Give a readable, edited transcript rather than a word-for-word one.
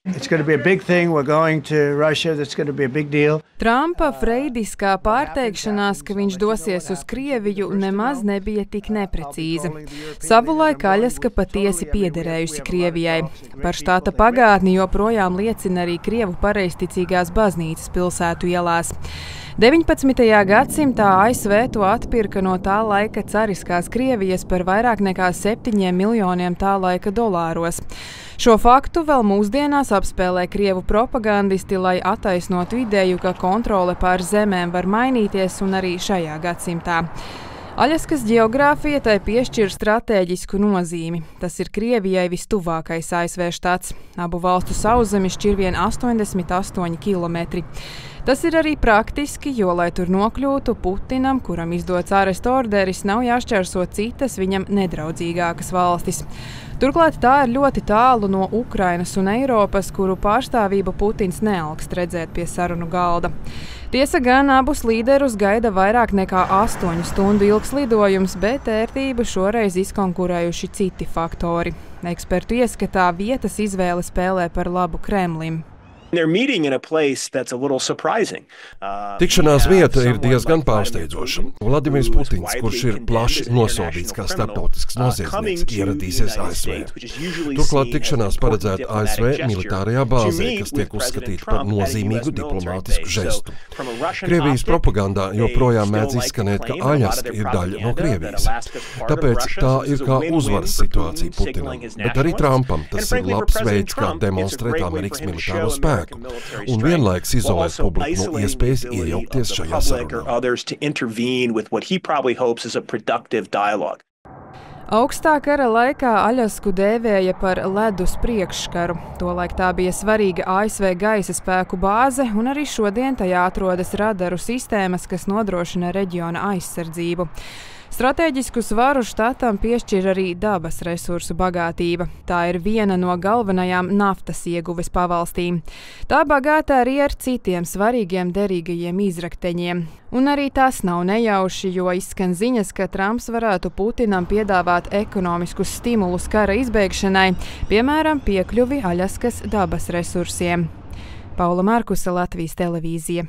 It's going to be a big thing. We're going to Russia. That's going to be a big deal. Trumpa freidiskā pārteikšanās, ka viņš dosies uz Krieviju, nemaz nebija tik neprecīza. Savulaik Aļaska patiesi piederējusi Krievijai. Par štāta pagātni joprojām liecina arī Krievu pareizticīgās baznīcas pilsētu ielās. 19. gadsimtā ASV to atpirka no tā laika cariskās Krievijas par vairāk nekā 7 miljoniem tā laika dolāros. Šo faktu vēl mūsdienās apspēlē Krievu propagandisti, lai attaisnotu ideju, ka kontrole pār zemēm var mainīties un arī šajā gadsimtā. Aļaskas ģeogrāfija tai piešķir stratēģisku nozīmi. Tas ir Krievijai vistuvākais ASV štats. Abu valstu sauszemi šķir vien 88 kilometri. Tas ir arī praktiski, jo, lai tur nokļūtu, Putinam, kuram izdots ārestu orderis, nav jāšķērso citas viņam nedraudzīgākas valstis. Turklāt tā ir ļoti tālu no Ukrainas un Eiropas, kuru pārstāvību Putins nealkst redzēt pie sarunu galda. Tiesa gan abus līderus gaida vairāk nekā 8 stundu ilgs lidojums, bet ērtību šoreiz izkonkurējuši citi faktori. Ekspertu ieskatā vietas izvēle spēlē par labu Kremlim. Tikšanās vieta ir diezgan pārsteidzoša. Vladimirs Putins, kurš ir plaši nosodīts kā starptautisks noziedznieks, ieradīsies ASV. Turklāt tikšanās paredzēta ASV militārajā bāzē, kas tiek uzskatīta par nozīmīgu diplomātisku žestu. Krievijas propagandā joprojām mēdz izskanēt, ka Aļaska ir daļa no Krievijas. Tāpēc tā ir kā uzvaras situācija Putinam, bet arī Trumpam tas ir labs veids, kā demonstrēt Amerikas militāro spēku un vienlaikus izolēt publiku no iespējas iejaukties šajā sarunā. Augstā kara laikā Aļasku dēvēja par ledus priekškaru. Tolaik tā bija svarīga ASV gaisa spēku bāze, un arī šodien tajā atrodas radaru sistēmas, kas nodrošina reģiona aizsardzību. Stratēģisku svaru štatam piešķir arī dabas resursu bagātība. Tā ir viena no galvenajām naftas ieguves pavalstīm. Tā bagātā arī ar citiem svarīgiem derīgajiem izrakteņiem. Un arī tas nav nejauši, jo izskan ziņas, ka Trumps varētu Putinam piedāvāt ekonomiskus stimulus kara izbeigšanai, piemēram, piekļuvi Aļaskas dabas resursiem. Paula Markusa, Latvijas televīzija.